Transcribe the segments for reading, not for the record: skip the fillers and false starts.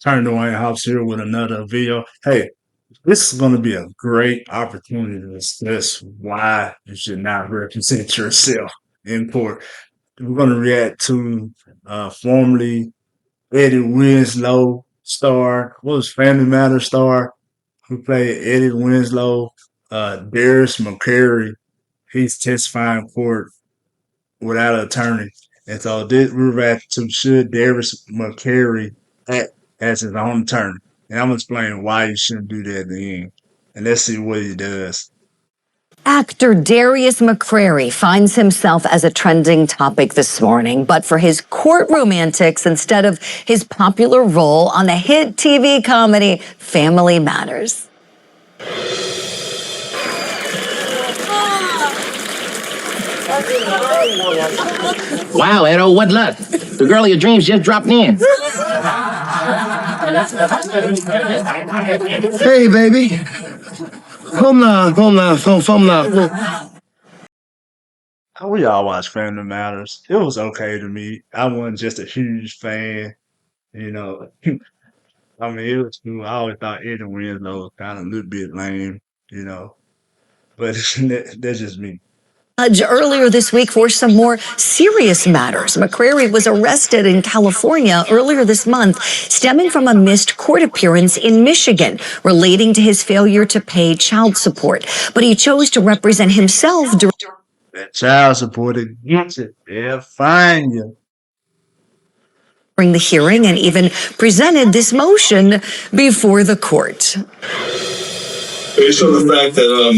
Turn Dwayne Hobbs here with another video. Hey, this is going to be a great opportunity to discuss why you should not represent yourself in court. We're going to react to formerly Eddie Winslow star, what was Family Matters star, who played Eddie Winslow, Darius McCary. He's testifying in court without an attorney. And so this we're reacting to should Darius McCary act as his own attorney. And I'm gonna explain why you shouldn't do that at the end. And let's see what he does. Actor Darius McCary finds himself as a trending topic this morning, but for his courtroom antics instead of his popular role on the hit TV comedy Family Matters. Wow, Edo, what luck? The girl of your dreams just dropped in. Hey, baby. Kom now. We all watch Family Matters. It was okay to me. I wasn't just a huge fan, you know. I mean, it was cool. I always thought Eddie Winslow was kind of a little bit lame, you know. But that's just me. Judge earlier this week for some more serious matters. McCary was arrested in California earlier this month, stemming from a missed court appearance in Michigan relating to his failure to pay child support. But he chose to represent himself That child support against it. They'll find you. during the hearing and even presented this motion before the court. Based on the fact that the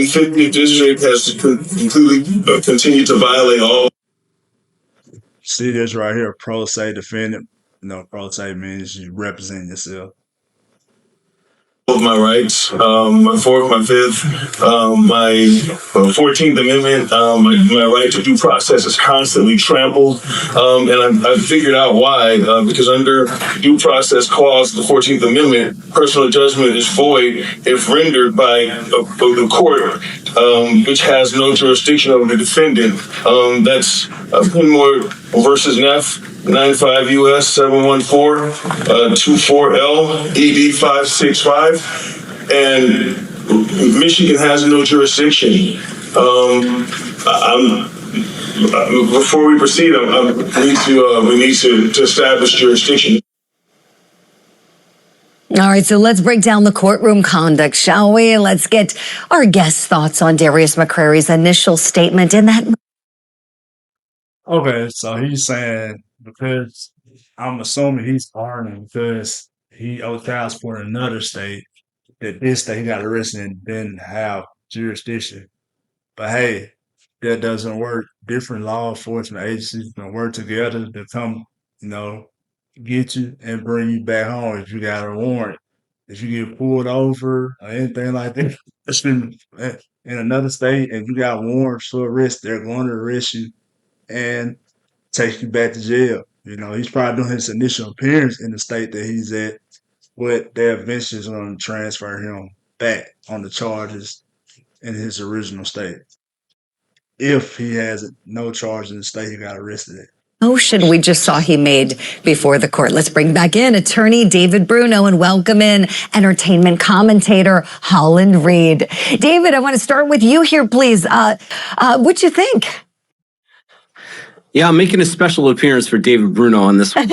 50th district has completely continued to violate all. See this right here, pro se defendant. No, pro se means you represent yourself. Of my rights, my fourth, my fifth, my 14th Amendment, my right to due process is constantly trampled, and I've figured out why. Because under due process clause, the 14th Amendment, personal judgment is void if rendered by the court, which has no jurisdiction over the defendant. That's Kenmore versus Neff. 95 U.S. 714 24L ED 565, and Michigan has no jurisdiction. Before we proceed, we need to establish jurisdiction. All right, so let's break down the courtroom conduct, shall we? Let's get our guests' thoughts on Darius McCary's initial statement in that. Okay, so he's saying because I'm assuming he's arguing because he owed child support in another state, that this state he got arrested and didn't have jurisdiction. But hey, that doesn't work. Different law enforcement agencies can work together to come, get you and bring you back home if you got a warrant. If you get pulled over or anything like that, it's been in another state and you got warrants for arrest, they're going to arrest you and take you back to jail. He's probably doing his initial appearance in the state that he's at, but they're eventually going to transfer him back on the charges in his original state. If he has no charge in the state he got arrested at. Motion we just saw he made before the court. Let's bring back in attorney David Bruno and welcome in entertainment commentator Holland Reed. David, I want to start with you here, please. What'd you think? Yeah, I'm making a special appearance for David Bruno on this one.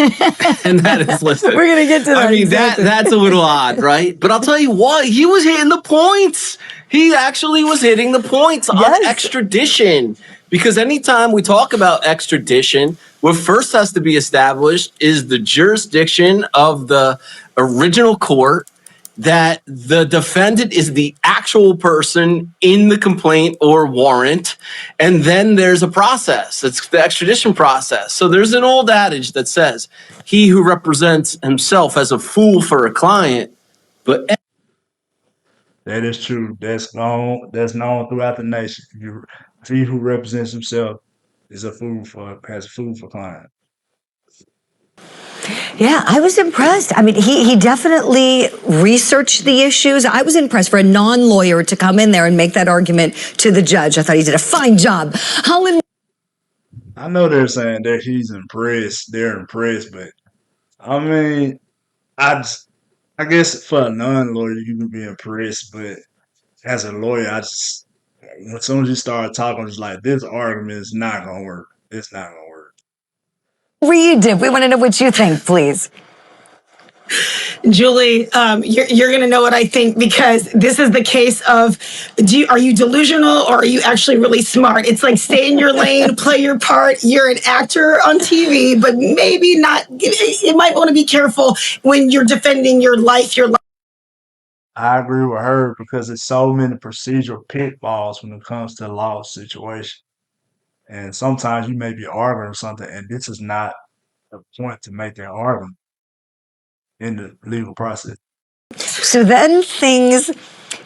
And that is, listen. We're going to get to that. I mean, that's a little odd, right? But I'll tell you what, he was hitting the points. He actually was hitting the points on extradition. Because anytime we talk about extradition, what first has to be established is the jurisdiction of the original court, that the defendant is the actual person in the complaint or warrant, and then there's a process. It's the extradition process. So there's an old adage that says, he who represents himself as a fool for a client, but... That is true. That's known throughout the nation. He who represents himself has a fool for client. Yeah, I was impressed. I mean, he definitely researched the issues. I was impressed for a non-lawyer to come in there and make that argument to the judge. I thought he did a fine job. Holland. I know they're saying that he's impressed. They're impressed, but I mean, I guess for a non-lawyer, you can be impressed, but as a lawyer, as soon as you start talking, it's like this argument is not gonna work. It's not gonna work. Read it. We want to know what you think, please. Julie, you're going to know what I think because this is the case of are you delusional or are you actually really smart? It's like stay in your lane, play your part. You're an actor on TV, but maybe not. You might want to be careful when you're defending your life. I agree with her because there's so many procedural pitfalls when it comes to law situation. And sometimes you may be arguing something, and this is not the point to make that argument in the legal process. So then things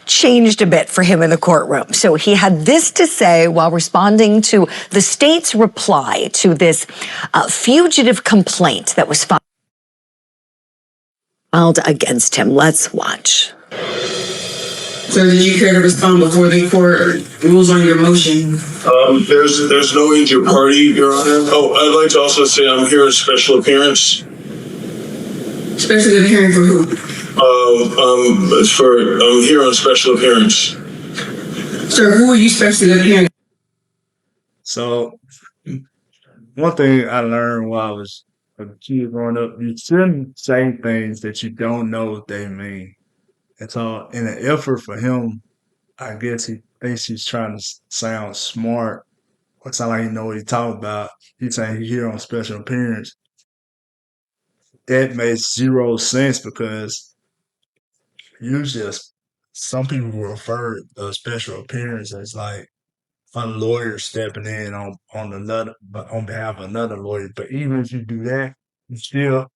changed a bit for him in the courtroom. So he had this to say while responding to the state's reply to this fugitive complaint that was filed against him. Let's watch. So did you care to respond before the court rules on your motion? There's no injured party, Your Honor. Oh, I'd like to also say I'm here as special appearance. Special appearance for who? I'm here on special appearance. Sir, who are you specially appearing? So one thing I learned while I was a kid growing up, you shouldn't say things that you don't know what they mean. And so in an effort for him, I guess he thinks he's trying to sound smart or sound like he know what he's talking about. He's saying he's here on special appearance. That makes zero sense because usually some people will refer to a special appearance as like a lawyer stepping in on behalf of another lawyer. But even if you do that, you're still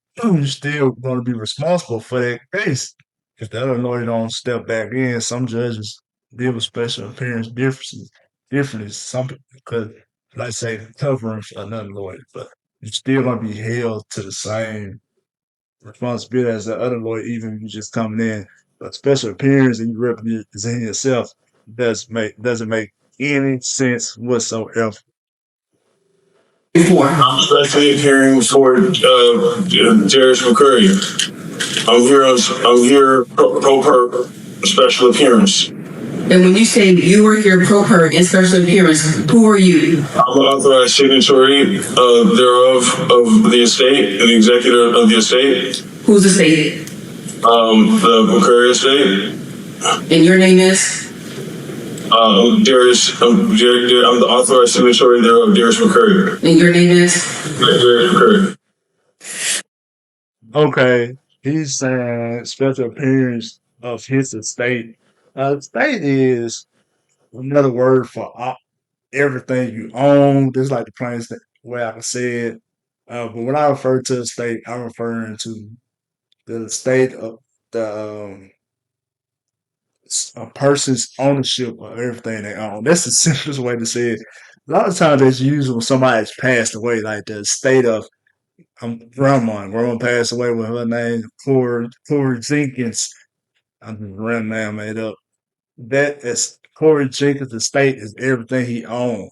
going to be responsible for that case. If the other lawyer don't step back in, some judges deal with special appearance differently. Some people could, let's say, covering for another lawyer, but you're still going to be held to the same responsibility as the other lawyer, even if you're just coming in. But special appearance and you representing yourself doesn't make any sense whatsoever. I'm specially appearing for Darius McCary. I'm here pro per special appearance. And when you say you were here pro per in special appearance, who are you? I'm an authorized signatory thereof of the estate and the executor of the estate. Who's the state? The McCary estate. And your name is? Darius. I'm the authorized signatory thereof, Darius McCary. And your name is? Darius McCary. Okay, he's saying special appearance of his estate. Estate is another word for everything you own. This is like the plainest way I can say it. But when I refer to estate, I'm referring to the state of a person's ownership of everything they own. That's the simplest way to say it. A lot of times it's used when somebody's passed away, like the state of grandma. Grandma passed away with her name, Corey Jenkins. I'm just random name made up. That is Corey Jenkins' estate is everything he owned.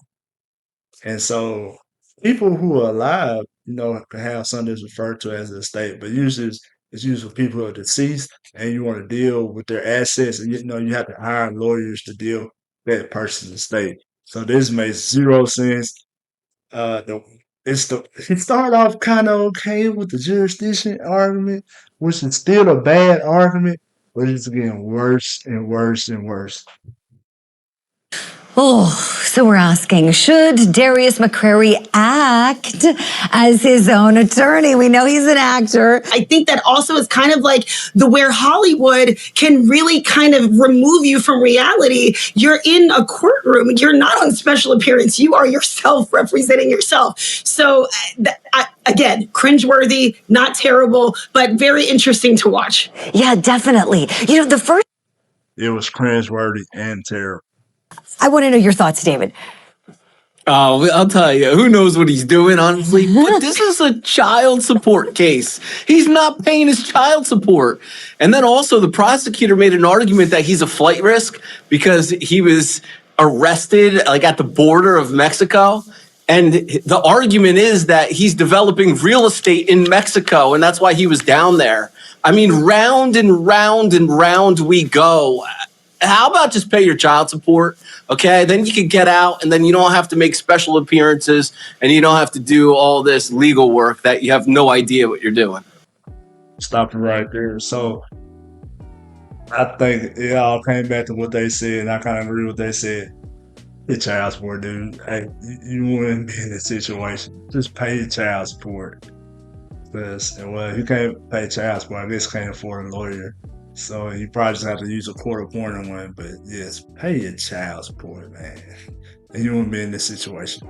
And so people who are alive, can have something that's referred to as an estate, but usually it's used for people who are deceased and you want to deal with their assets and you have to hire lawyers to deal with that person's estate. So this makes zero sense. He started off kind of okay with the jurisdiction argument, which is still a bad argument, but it's getting worse and worse and worse. Oh, so we're asking, should Darius McCary act as his own attorney? We know he's an actor. I think that also is kind of like where Hollywood can really kind of remove you from reality. You're in a courtroom. You're not on special appearance. You are yourself representing yourself. So again, cringeworthy, not terrible, but very interesting to watch. Yeah, definitely. It was cringeworthy and terrible. I want to know your thoughts, David. Oh, I'll tell you, who knows what he's doing, honestly. But this is a child support case. He's not paying his child support. And then also the prosecutor made an argument that he's a flight risk because he was arrested like at the border of Mexico. And the argument is that he's developing real estate in Mexico, and that's why he was down there. I mean, round and round and round we go. How about just pay your child support? Okay, then you can get out, and then you don't have to make special appearances, and you don't have to do all this legal work that you have no idea what you're doing. Stop it right there. So I think it all came back to what they said, and I kind of agree with what they said. Your child support, dude. Hey, you wouldn't be in this situation. Just pay your child support. Because, well, if you can't pay child support, I guess you can't afford a lawyer. So you probably just have to use a court-appointed one. But yes, pay your child support, man. And you won't be in this situation.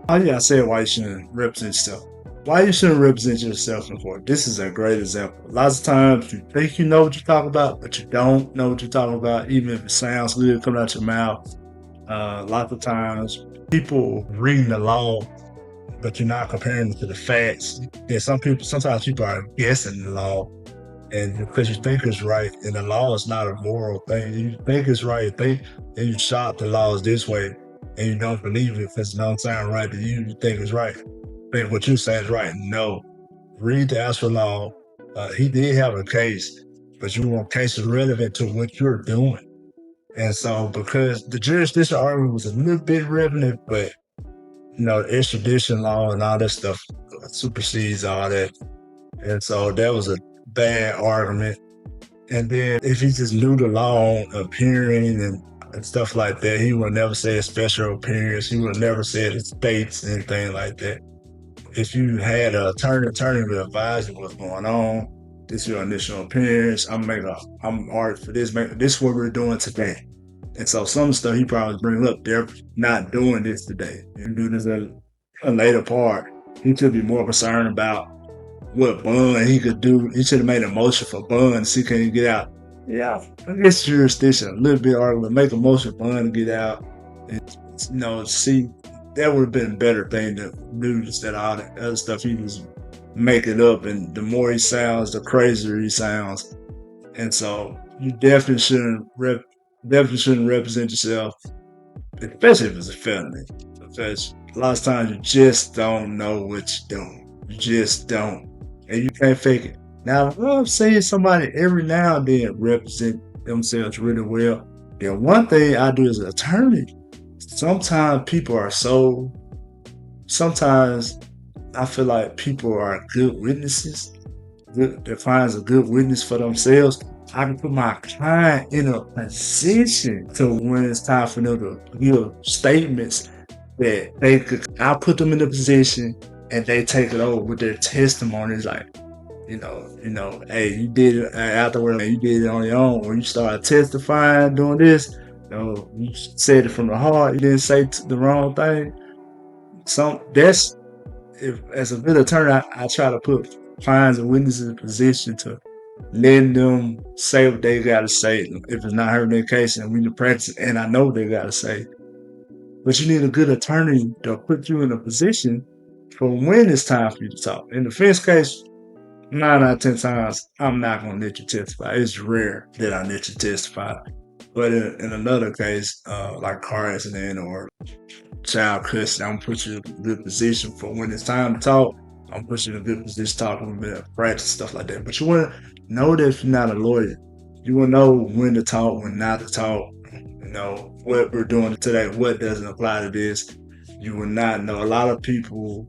Oh yeah, I said why you shouldn't represent yourself. Why you shouldn't represent yourself in court? This is a great example. Lots of times you think you know what you're talking about, but you don't know what you're talking about, even if it sounds good coming out your mouth. Lots of times people reading the law, but you're not comparing it to the facts. Yeah, sometimes people are guessing the law, and because you think it's right, and the law is not a moral thing. You think it's right, and you shop the laws this way, and you don't believe it because it don't sound right to you. You think it's right. Think what you say is right. No, read the actual law. He did have a case, but you want cases relevant to what you're doing. And so, because the jurisdiction argument was a little bit relevant, but the extradition law and all that stuff supersedes all that. And so that was a bad argument. And then if he just knew the law on appearing and stuff like that, he would never say a special appearance. He would never say it states, anything like that. If you had an attorney to advise you what's going on, this is your initial appearance. I'm art for this. This is what we're doing today. And so some stuff he probably bring up, they're not doing this today. You do this at a later part. He should be more concerned about what bond he could do. He should have made a motion for bond, see can he get out. Yeah, I guess jurisdiction a little bit argument. Make a motion for bond to get out. And, see, that would have been a better thing to do instead of all that other stuff he was making up. And the more he sounds, the crazier he sounds. And so you definitely shouldn't represent yourself, especially if it's a felony. Because a lot of times you just don't know what you're doing. You just don't. And you can't fake it. Now, if I'm saying somebody every now and then represent themselves really well, then one thing I do as an attorney, sometimes I feel like people are good witnesses, that finds a good witness for themselves. I can put my client in a position to when it's time for them to give statements that I'll put them in a position and they take it over with their testimonies, like, hey, you did it afterward, you did it on your own, or you started testifying doing this. You said it from the heart. You didn't say the wrong thing. As a good attorney, I try to put clients and witnesses in a position to letting them say what they got to say. If it's not hurting their case, and we can practice, and I know they got to say. But you need a good attorney to put you in a position for when it's time for you to talk. In the defense case, 9 out of 10 times, I'm not going to let you testify. It's rare that I let you testify. But in another case, like car accident or child custody, I'm going to put you in a good position for when it's time to talk. I'm putting you in a good position to talk a little bit, practice, stuff like that. But you want to know that if you're not a lawyer, you will know when to talk, when not to talk. What we're doing today, what doesn't apply to this. You will not know. A lot of people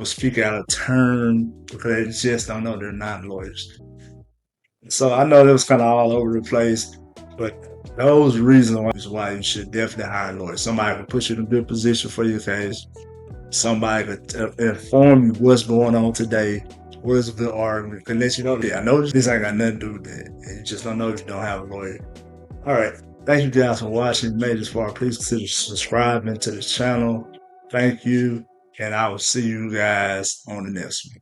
speak out of turn because they just don't know they're not lawyers. So I know that was kind of all over the place, but those reasons why you should definitely hire a lawyer. Somebody can put you in a good position for your case. Somebody could inform you what's going on today. What's a good argument? Can let you know that I know this ain't got nothing to do with that. And you just don't know if you don't have a lawyer. All right. Thank you guys for watching. If you made it this far, please consider subscribing to the channel. Thank you. And I will see you guys on the next one.